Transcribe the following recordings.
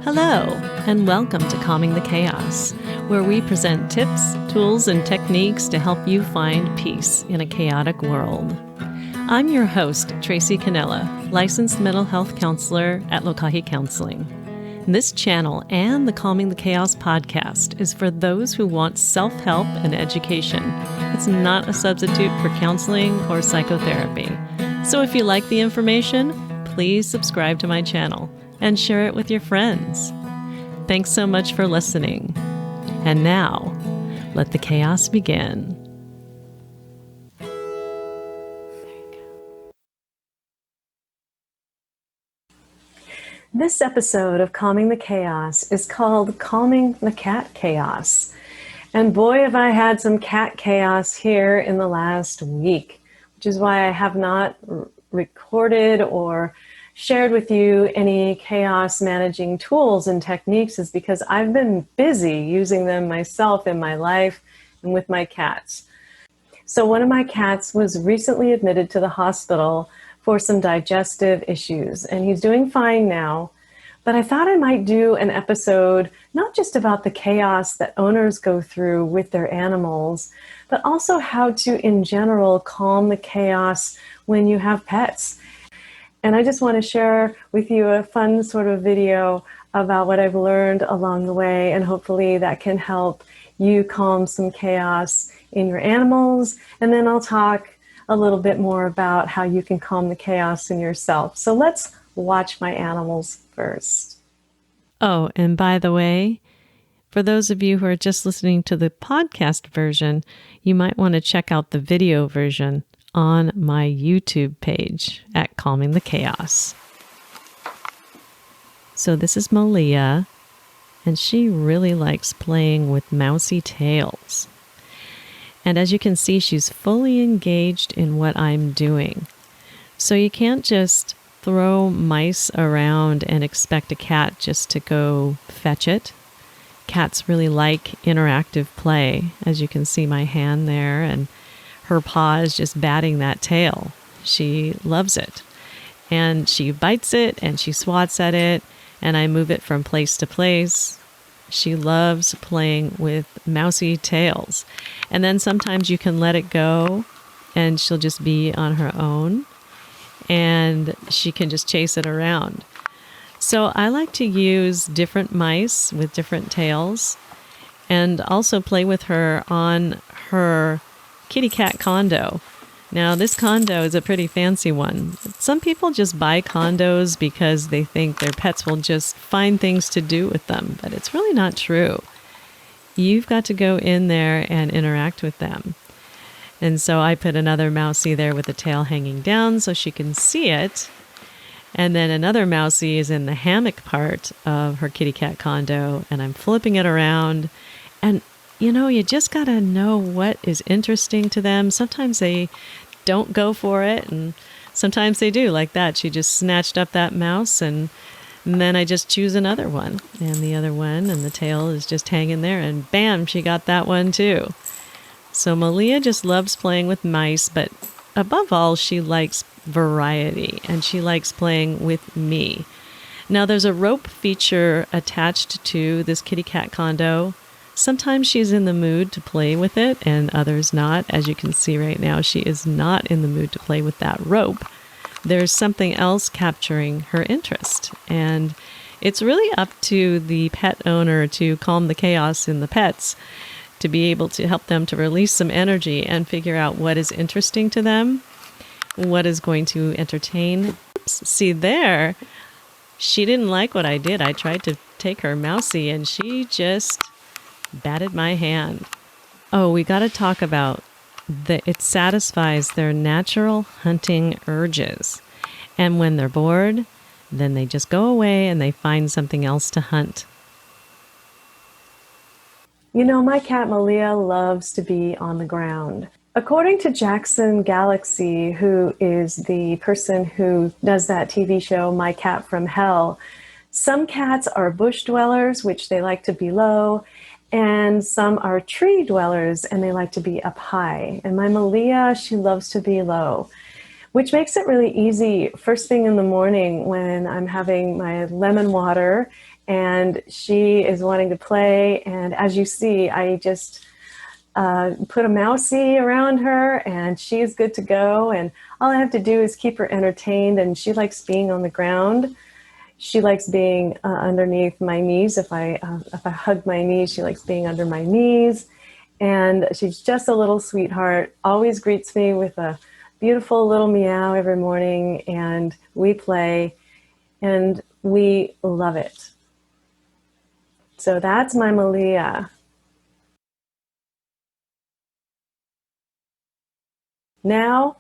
Hello, and welcome to Calming the Chaos, where we present tips, tools, and techniques to help you find peace in a chaotic world. I'm your host, Tracy Canella, licensed mental health counselor at Lokahi Counseling. This channel and the Calming the Chaos podcast is for those who want self-help and education. It's not a substitute for counseling or psychotherapy. So if you like the information, please subscribe to my channel and share it with your friends. Thanks so much for listening. And now, let the chaos begin. This episode of Calming the Chaos is called Calming the Cat Chaos. And boy, have I had some cat chaos here in the last week, which is why I have not recorded or shared with you any chaos managing tools and techniques, is because I've been busy using them myself in my life and with my cats. So one of my cats was recently admitted to the hospital for some digestive issues, and he's doing fine now. But I thought I might do an episode not just about the chaos that owners go through with their animals, but also how to, in general, calm the chaos when you have pets. And I just want to share with you a fun sort of video about what I've learned along the way, and hopefully that can help you calm some chaos in your animals. And then I'll talk a little bit more about how you can calm the chaos in yourself. So let's watch my animals first. Oh, and by the way, for those of you who are just listening to the podcast version, you might want to check out the video version on my YouTube page at Calming the Chaos. So this is Malia, and she really likes playing with mousy tails. And as you can see, she's fully engaged in what I'm doing. So you can't just throw mice around and expect a cat just to go fetch it. Cats really like interactive play. As you can see my hand there, and her paw is just batting that tail. She loves it. And she bites it and she swats at it, and I move it from place to place. She loves playing with mousy tails. And then sometimes you can let it go and she'll just be on her own and she can just chase it around. So I like to use different mice with different tails and also play with her on her kitty cat condo. Now this condo is a pretty fancy one. Some people just buy condos because they think their pets will just find things to do with them, but it's really not true. You've got to go in there and interact with them. And so I put another mousie there with the tail hanging down so she can see it. And then another mousie is in the hammock part of her kitty cat condo, and I'm flipping it around. And you know, you just got to know what is interesting to them. Sometimes they don't go for it, and sometimes they do, like that. She just snatched up that mouse, and then I just choose another one, and the other one, and the tail is just hanging there, and bam, she got that one too. So Malia just loves playing with mice, but above all, she likes variety, and she likes playing with me. Now, there's a rope feature attached to this kitty cat condo. Sometimes she's in the mood to play with it and others not. As you can see right now, she is not in the mood to play with that rope. There's something else capturing her interest. And it's really up to the pet owner to calm the chaos in the pets, to be able to help them to release some energy and figure out what is interesting to them, what is going to entertain. Oops, see there, she didn't like what I did. I tried to take her mousie and she just batted my hand. Oh, we got to talk about that. It satisfies their natural hunting urges. And when they're bored, then they just go away and they find something else to hunt. You know, my cat Malia loves to be on the ground. According to Jackson Galaxy, who is the person who does that TV show, My Cat from Hell, some cats are bush dwellers, which they like to be low, and some are tree dwellers and they like to be up high. And my Malia, she loves to be low. which makes it really easy first thing in the morning when I'm having my lemon water and she is wanting to play. And as you see, I just put a mousey around her and she's good to go. And all I have to do is keep her entertained, and she likes being on the ground. She likes being underneath my knees. If I hug my knees, she likes being under my knees. And she's just a little sweetheart, always greets me with a beautiful little meow every morning, and we play, and we love it. So that's my Malia. Now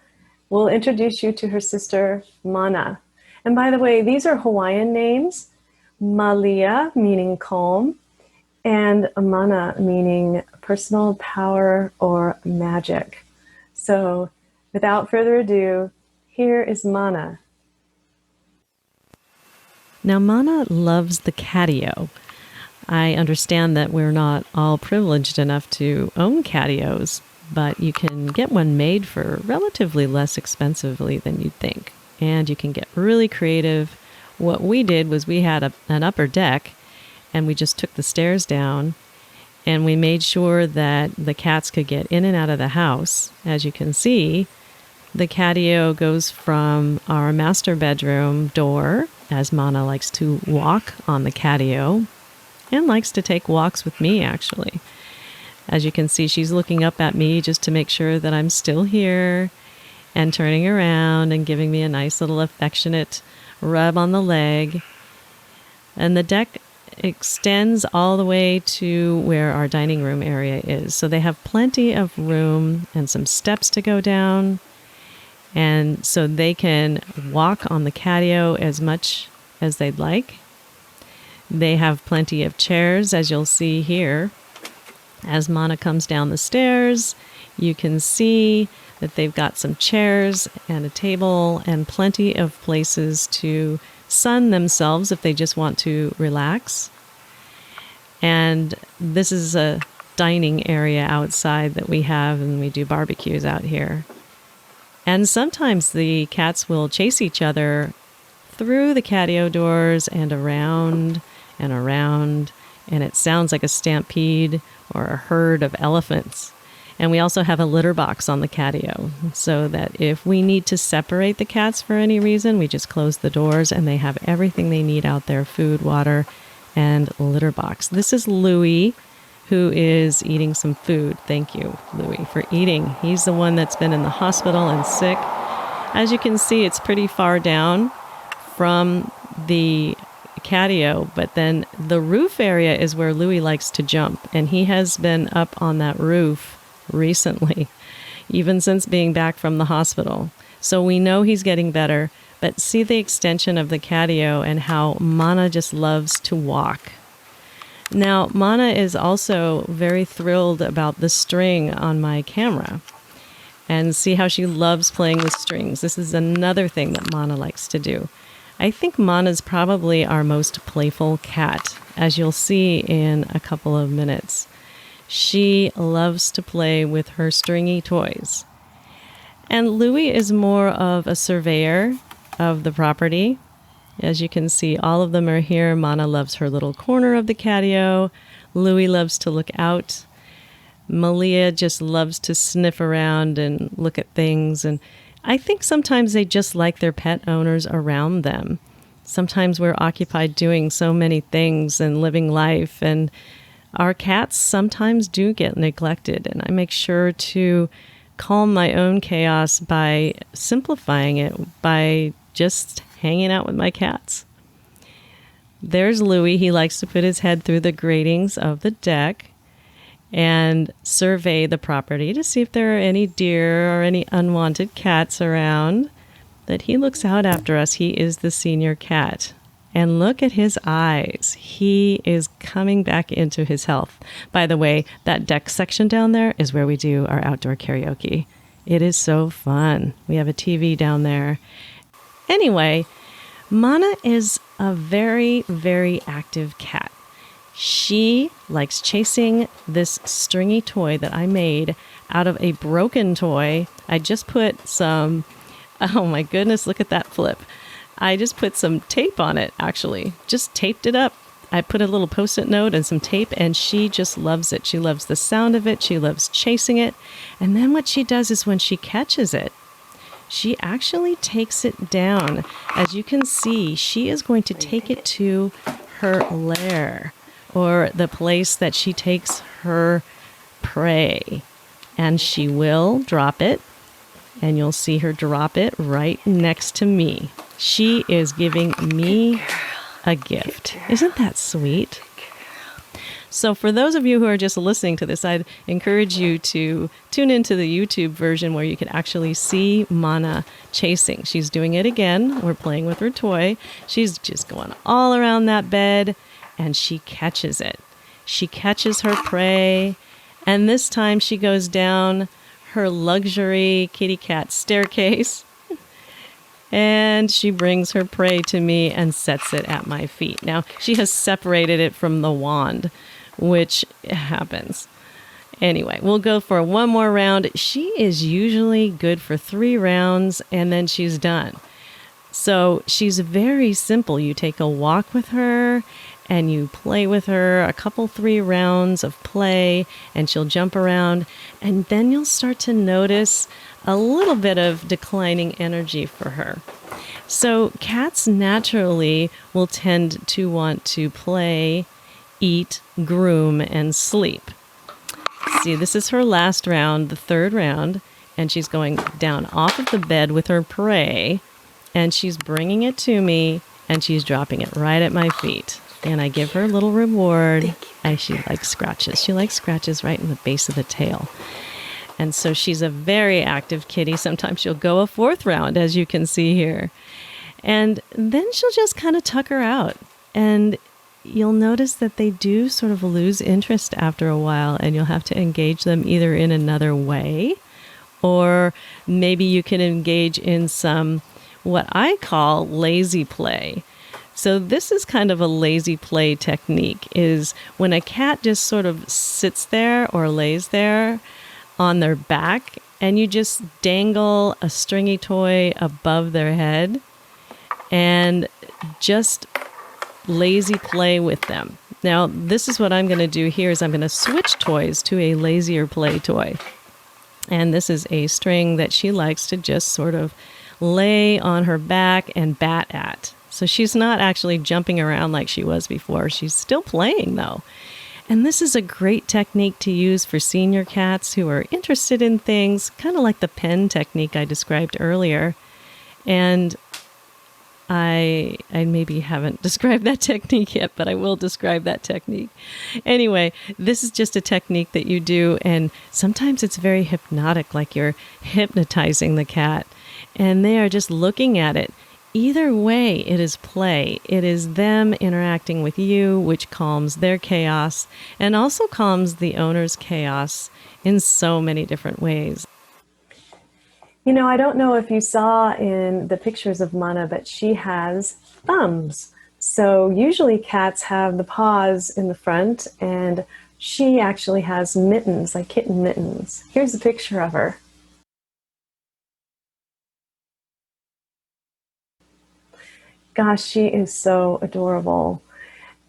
we'll introduce you to her sister, Mana. And by the way, these are Hawaiian names. Malia, meaning calm, and Mana, meaning personal power or magic. So without further ado, here is Mana. Now, Mana loves the catio. I understand that we're not all privileged enough to own catios, but you can get one made for relatively less expensively than you'd think. And you can get really creative. What we did was we had an upper deck, and we just took the stairs down, and we made sure that the cats could get in and out of the house. As you can see, the catio goes from our master bedroom door, as Mana likes to walk on the catio and likes to take walks with me, actually. As you can see, she's looking up at me just to make sure that I'm still here, and turning around and giving me a nice little affectionate rub on the leg. And the deck extends all the way to where our dining room area is. So they have plenty of room and some steps to go down. And so they can walk on the catio as much as they'd like. They have plenty of chairs, as you'll see here. As Mana comes down the stairs, you can see that they've got some chairs and a table and plenty of places to sun themselves if they just want to relax. And this is a dining area outside that we have, and we do barbecues out here. And sometimes the cats will chase each other through the catio doors and around, and it sounds like a stampede or a herd of elephants. And we also have a litter box on the catio, so that if we need to separate the cats for any reason, we just close the doors and they have everything they need out there: food, water, and litter box. This is Louie, who is eating some food. Thank you, Louie, for eating. He's the one that's been in the hospital and sick. As you can see, it's pretty far down from the catio, but then the roof area is where Louie likes to jump, and he has been up on that roof recently, even since being back from the hospital. So we know he's getting better, but see the extension of the catio and how Mana just loves to walk. Now, Mana is also very thrilled about the string on my camera, and see how she loves playing with strings. This is another thing that Mana likes to do. I think Mana's probably our most playful cat, as you'll see in a couple of minutes. She loves to play with her stringy toys. And Louie is more of a surveyor of the property. As you can see, all of them are here. Mana loves her little corner of the catio. Louie loves to look out. Malia just loves to sniff around and look at things. And I think sometimes they just like their pet owners around them. Sometimes we're occupied doing so many things and living life, and our cats sometimes do get neglected. And I make sure to calm my own chaos by simplifying it, by just hanging out with my cats. There's Louie. He likes to put his head through the gratings of the deck and survey the property to see if there are any deer or any unwanted cats around. But he looks out after us. He is the senior cat. And look at his eyes. He is coming back into his health. By the way, that deck section down there is where we do our outdoor karaoke. It is so fun. We have a TV down there. Anyway, Mana is a very, very active cat. She likes chasing this stringy toy that I made out of a broken toy. I just put some Oh my goodness, look at that flip. I just put some tape on it, actually. Just taped it up. I put a little post-it note and some tape, and she just loves it. She loves the sound of it. She loves chasing it. And then what she does is when she catches it, she actually takes it down. As you can see, she is going to take it to her lair, or the place that she takes her prey. And she will drop it, and you'll see her drop it right next to me. She is giving me a gift. Isn't that sweet? So for those of you who are just listening to this, I'd encourage you to tune into the YouTube version where you can actually see Mana chasing. She's doing it again. We're playing with her toy. She's just going all around that bed, and she catches it. She catches her prey, and this time she goes down her luxury kitty cat staircase, and she brings her prey to me and sets it at my feet. Now, she has separated it from the wand, which happens. Anyway, we'll go for one more round. She is usually good for 3 rounds, and then she's done. So she's very simple. You take a walk with her, and you play with her a couple 3 rounds of play, and she'll jump around, and then you'll start to notice a little bit of declining energy for her. So cats naturally will tend to want to play, eat, groom, and sleep. See, this is her last round, the 3rd round, and she's going down off of the bed with her prey, and she's bringing it to me, and she's dropping it right at my feet. And I give her a little reward. She likes scratches. She likes scratches right in the base of the tail. And so she's a very active kitty. Sometimes she'll go a 4th round, as you can see here. And then she'll just kind of tuck her out. And you'll notice that they do sort of lose interest after a while, and you'll have to engage them either in another way, or maybe you can engage in some what I call lazy play. So this is kind of a lazy play technique, is when a cat just sort of sits there or lays there on their back, and you just dangle a stringy toy above their head and just lazy play with them. Now, this is what I'm going to do here is I'm going to switch toys to a lazier play toy. And this is a string that she likes to just sort of lay on her back and bat at. So she's not actually jumping around like she was before. She's still playing, though. And this is a great technique to use for senior cats who are interested in things, kind of like the pen technique I described earlier. And I maybe haven't described that technique yet, but I will describe that technique. Anyway, this is just a technique that you do, and sometimes it's very hypnotic, like you're hypnotizing the cat, and they are just looking at it. Either way, it is play. It is them interacting with you, which calms their chaos and also calms the owner's chaos in so many different ways. You know, I don't know if you saw in the pictures of Mana, but she has thumbs. So usually cats have the paws in the front, and she actually has mittens, like kitten mittens. Here's a picture of her. Gosh, she is so adorable.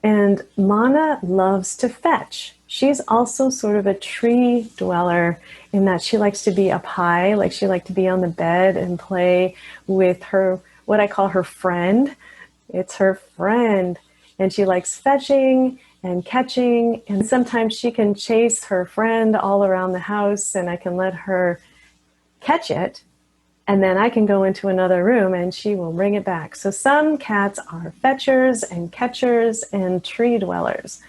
And Mana loves to fetch. She's also sort of a tree dweller in that she likes to be up high, like she likes to be on the bed and play with her, what I call her friend. It's her friend. And she likes fetching and catching. And sometimes she can chase her friend all around the house, and I can let her catch it. And then I can go into another room and she will bring it back. So some cats are fetchers and catchers and tree dwellers.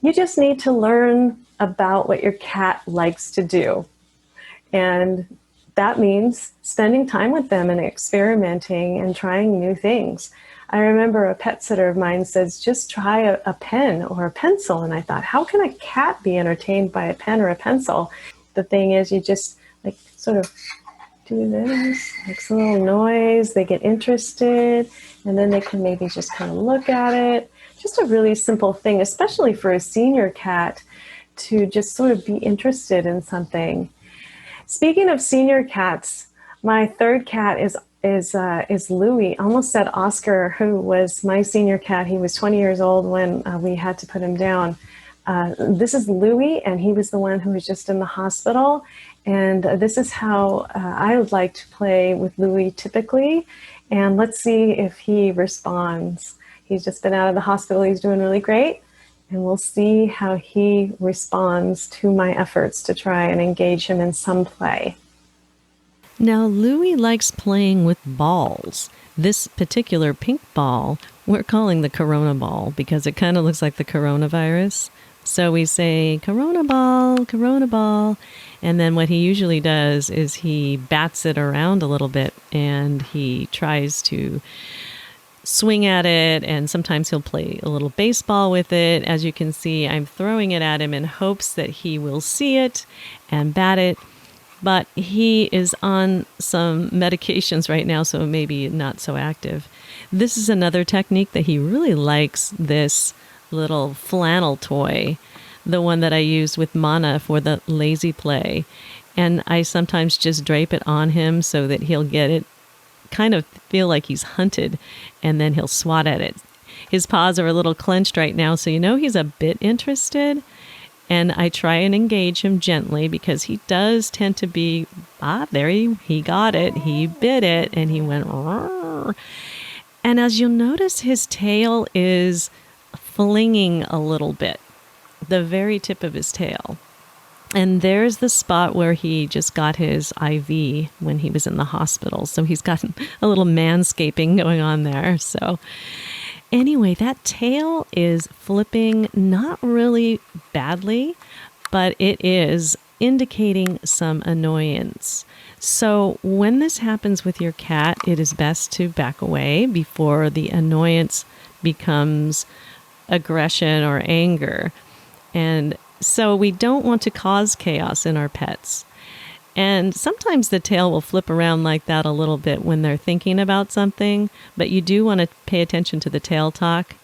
You just need to learn about what your cat likes to do. And that means spending time with them and experimenting and trying new things. I remember a pet sitter of mine says, just try a pen or a pencil. And I thought, how can a cat be entertained by a pen or a pencil? The thing is, you just like sort of do this, makes a little noise, they get interested, and then they can maybe just kind of look at it. Just a really simple thing, especially for a senior cat, to just sort of be interested in something. Speaking of senior cats, My third cat is Louis. Almost said Oscar, who was my senior cat. He was 20 years old when we had to put him down. This is Louis, and he was the one who was just in the hospital. And this is how I would like to play with Louis typically. And let's see if he responds. He's just been out of the hospital. He's doing really great. And we'll see how he responds to my efforts to try and engage him in some play. Now, Louis likes playing with balls. This particular pink ball, we're calling the Corona ball because it kind of looks like the coronavirus. So we say, Corona ball. And then what he usually does is he bats it around a little bit and he tries to swing at it, and sometimes he'll play a little baseball with it. As you can see, I'm throwing it at him in hopes that he will see it and bat it. But he is on some medications right now, so maybe not so active. This is another technique that he really likes, this little flannel toy, the one that I used with Mana for the lazy play. And I sometimes just drape it on him so that he'll get it, kind of feel like he's hunted, and then he'll swat at it. His paws are a little clenched right now, so you know he's a bit interested. And I try and engage him gently because he does tend to be, there he got it. He bit it and he went, Rrr. And as you'll notice, his tail is flinging a little bit, the very tip of his tail. And there's the spot where he just got his IV when he was in the hospital. So he's got a little manscaping going on there. So anyway, that tail is flipping, not really badly, but it is indicating some annoyance. So when this happens with your cat, it is best to back away before the annoyance becomes aggression or anger. And so we don't want to cause chaos in our pets. And sometimes the tail will flip around like that a little bit when they're thinking about something, but you do want to pay attention to the tail talk.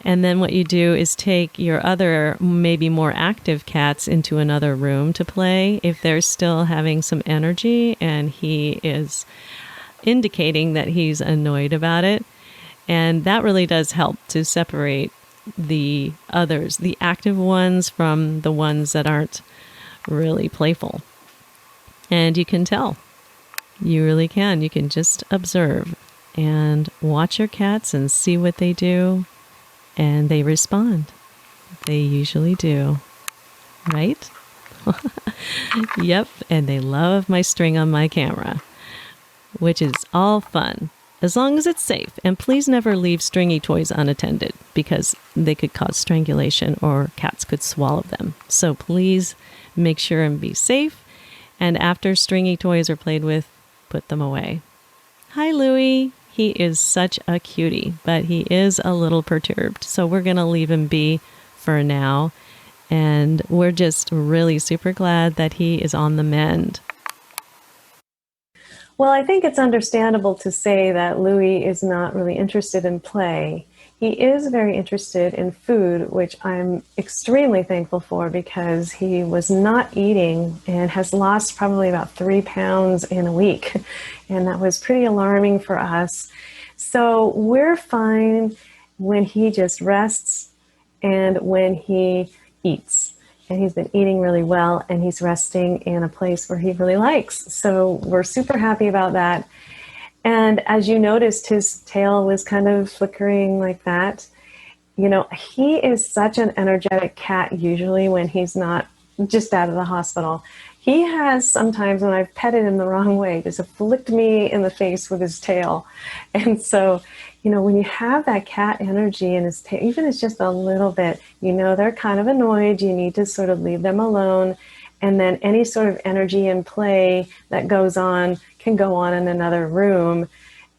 And then what you do is take your other, maybe more active cats into another room to play if they're still having some energy and he is indicating that he's annoyed about it. And that really does help to separate the others, the active ones, from the ones that aren't really playful. And you can tell. You really can. You can just observe and watch your cats and see what they do. And they respond. They usually do. Right? Yep. And they love my string on my camera, which is all fun, as long as it's safe. And please never leave stringy toys unattended because they could cause strangulation or cats could swallow them. So please make sure and be safe. And after stringy toys are played with, put them away. Hi, Louie. He is such a cutie, but he is a little perturbed. So we're going to leave him be for now. And we're just really super glad that he is on the mend. Well, I think it's understandable to say that Louis is not really interested in play. He is very interested in food, which I'm extremely thankful for because he was not eating and has lost probably about 3 pounds in a week. And that was pretty alarming for us. So we're fine when he just rests and when he eats. And he's been eating really well and he's resting in a place where he really likes. So we're super happy about that. And as you noticed, his tail was kind of flickering like that. You know, he is such an energetic cat usually when he's not just out of the hospital. He has sometimes when I've petted him the wrong way, just flicked me in the face with his tail. And so, you know, when you have that cat energy in his tail, even if it's just a little bit, you know, they're kind of annoyed. You need to sort of leave them alone. And then any sort of energy and play that goes on can go on in another room.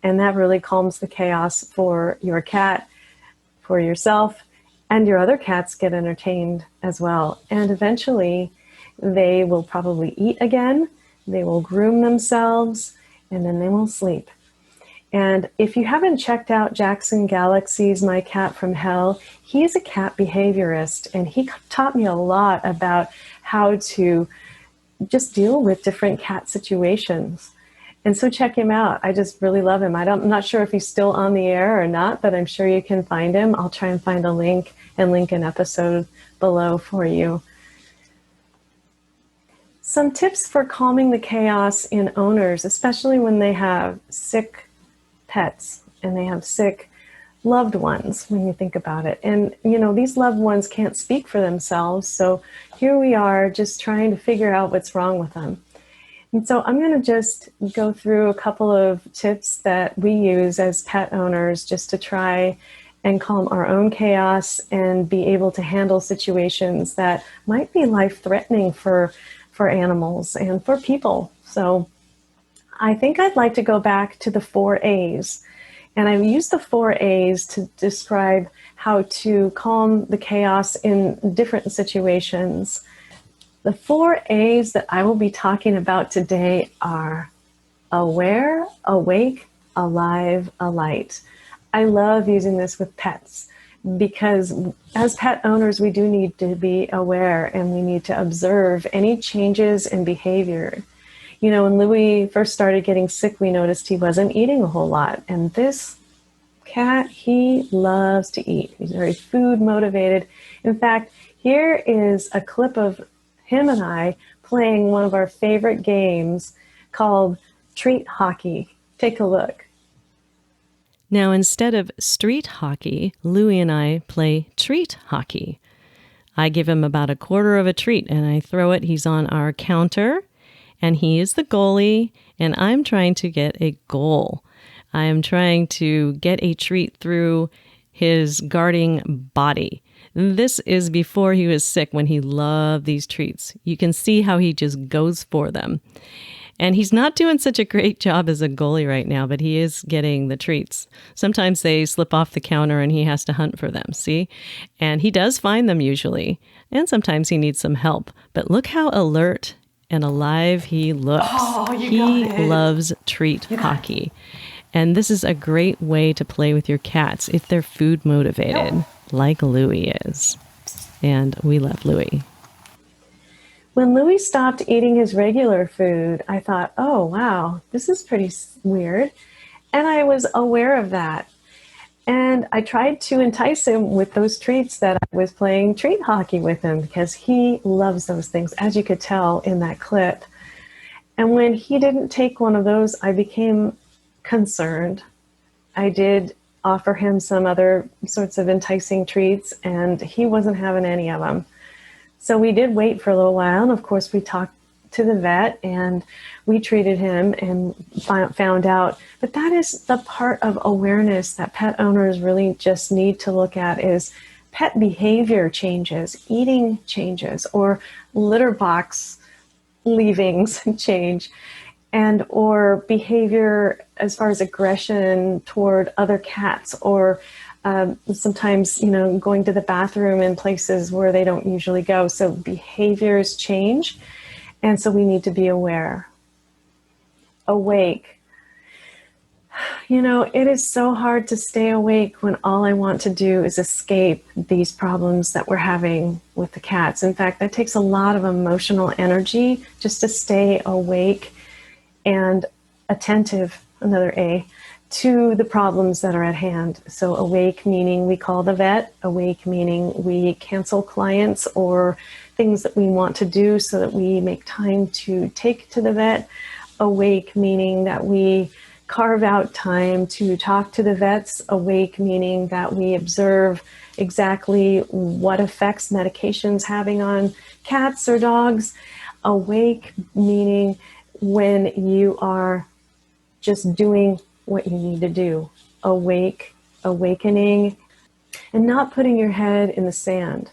And that really calms the chaos for your cat, for yourself, and your other cats get entertained as well. And eventually they will probably eat again, they will groom themselves, and then they will sleep. And if you haven't checked out Jackson Galaxy's My Cat from Hell, he's a cat behaviorist, and he taught me a lot about how to just deal with different cat situations. And so check him out. I just really love him. I'm not sure if he's still on the air or not, but I'm sure you can find him. I'll try and find a link and link an episode below for you. Some tips for calming the chaos in owners, especially when they have sick pets and they have sick loved ones, when you think about it. And, you know, these loved ones can't speak for themselves. So here we are just trying to figure out what's wrong with them. And so I'm going to just go through a couple of tips that we use as pet owners just to try and calm our own chaos and be able to handle situations that might be life-threatening for animals and for people. So I think I'd like to go back to the 4 A's. And I've used the 4 A's to describe how to calm the chaos in different situations. The 4 A's that I will be talking about today are aware, awake, alive, alight. I love using this with pets because as pet owners, we do need to be aware and we need to observe any changes in behavior. You know, when Louis first started getting sick, we noticed he wasn't eating a whole lot. And this cat, he loves to eat. He's very food motivated. In fact, here is a clip of him and I playing one of our favorite games called Treat Hockey. Take a look. Now, instead of street hockey, Louie and I play treat hockey. I give him about a quarter of a treat and I throw it. He's on our counter and he is the goalie and I'm trying to get a goal. I am trying to get a treat through his guarding body. This is before he was sick when he loved these treats. You can see how he just goes for them. And he's not doing such a great job as a goalie right now, but he is getting the treats. Sometimes they slip off the counter and he has to hunt for them, see? And he does find them usually. And sometimes he needs some help. But look how alert and alive he looks. Oh, he loves treat hockey. And this is a great way to play with your cats if they're food motivated, like Louie is. And we love Louie. When Louis stopped eating his regular food, I thought, oh, wow, this is pretty weird. And I was aware of that. And I tried to entice him with those treats that I was playing treat hockey with him because he loves those things, as you could tell in that clip. And when he didn't take one of those, I became concerned. I did offer him some other sorts of enticing treats, and he wasn't having any of them. So we did wait for a little while, and of course we talked to the vet and we treated him and found out. But that is the part of awareness that pet owners really just need to look at is pet behavior changes, eating changes, or litter box leavings change, and or behavior as far as aggression toward other cats, or sometimes, you know, going to the bathroom in places where they don't usually go. So behaviors change. And so we need to be aware. Awake. You know, it is so hard to stay awake when all I want to do is escape these problems that we're having with the cats. In fact, that takes a lot of emotional energy just to stay awake and attentive, another A, to the problems that are at hand. So awake meaning we call the vet, awake meaning we cancel clients or things that we want to do so that we make time to take to the vet. Awake meaning that we carve out time to talk to the vets. Awake meaning that we observe exactly what effects medication's having on cats or dogs. Awake meaning when you are just doing what you need to do. Awake, awakening, and not putting your head in the sand.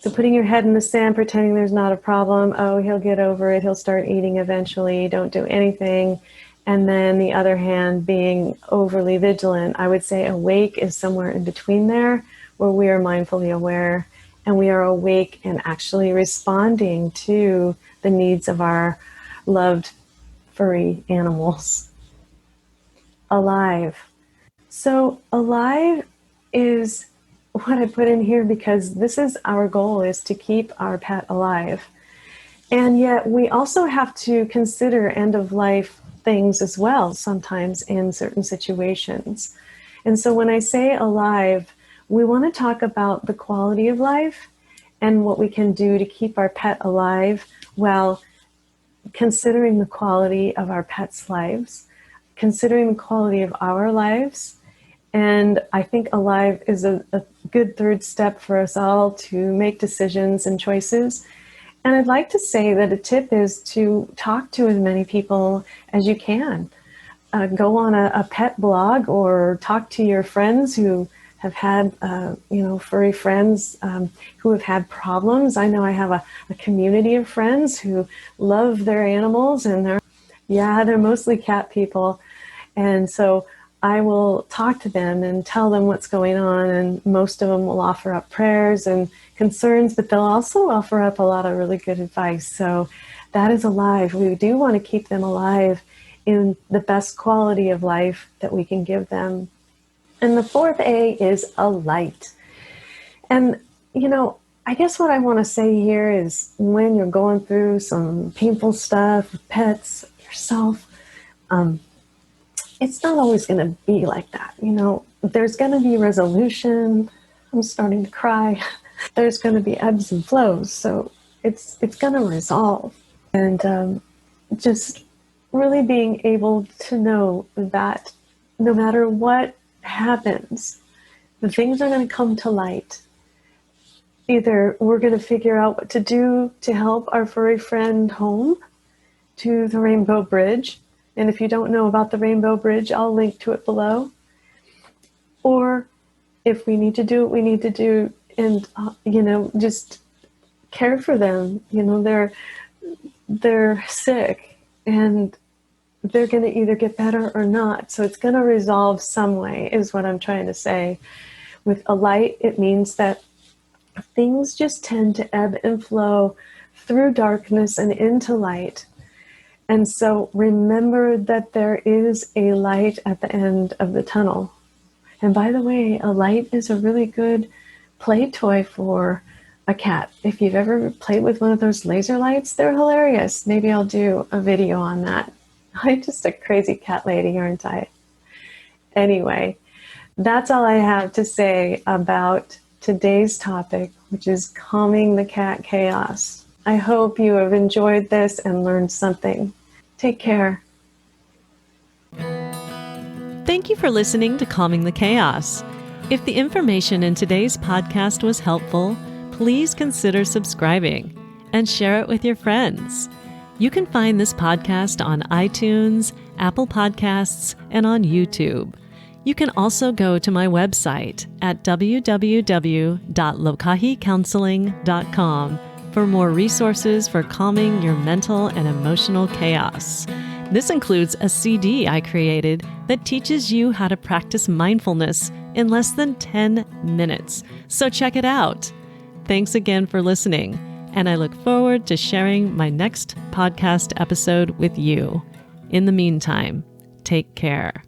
So putting your head in the sand, pretending there's not a problem. Oh, he'll get over it. He'll start eating eventually. Don't do anything. And then the other hand, being overly vigilant. I would say awake is somewhere in between there, where we are mindfully aware and we are awake and actually responding to the needs of our loved furry animals. Alive. So alive is what I put in here because this is our goal, is to keep our pet alive. And yet we also have to consider end of life things as well, sometimes in certain situations. And so when I say alive, we want to talk about the quality of life and what we can do to keep our pet alive while considering the quality of our pets' lives, considering the quality of our lives. And I think alive is a good third step for us all to make decisions and choices. And I'd like to say that a tip is to talk to as many people as you can. Go on a pet blog or talk to your friends who have had, furry friends who have had problems. I know I have a community of friends who love their animals, and they're mostly cat people. And so I will talk to them and tell them what's going on, and most of them will offer up prayers and concerns, but they'll also offer up a lot of really good advice. So that is alive. We do want to keep them alive in the best quality of life that we can give them. And the fourth A is a light. And, I guess what I want to say here is when you're going through some painful stuff with pets, yourself, it's not always going to be like that. There's going to be resolution. I'm starting to cry. There's going to be ebbs and flows. So it's going to resolve. And just really being able to know that no matter what happens, the things are going to come to light. Either we're going to figure out what to do to help our furry friend home to the Rainbow Bridge. And if you don't know about the Rainbow Bridge, I'll link to it below. Or if we need to do what we need to do and, just care for them. They're sick and they're going to either get better or not. So it's going to resolve some way is what I'm trying to say. With a light, it means that things just tend to ebb and flow through darkness and into light. And so remember that there is a light at the end of the tunnel. And by the way, a light is a really good play toy for a cat. If you've ever played with one of those laser lights, they're hilarious. Maybe I'll do a video on that. I'm just a crazy cat lady, aren't I? Anyway, that's all I have to say about today's topic, which is calming the cat chaos. I hope you have enjoyed this and learned something. Take care. Thank you for listening to Calming the Chaos. If the information in today's podcast was helpful, please consider subscribing and share it with your friends. You can find this podcast on iTunes, Apple Podcasts, and on YouTube. You can also go to my website at www.lokahicounseling.com for more resources for calming your mental and emotional chaos. This includes a CD I created that teaches you how to practice mindfulness in less than 10 minutes. So check it out. Thanks again for listening, and I look forward to sharing my next podcast episode with you. In the meantime, take care.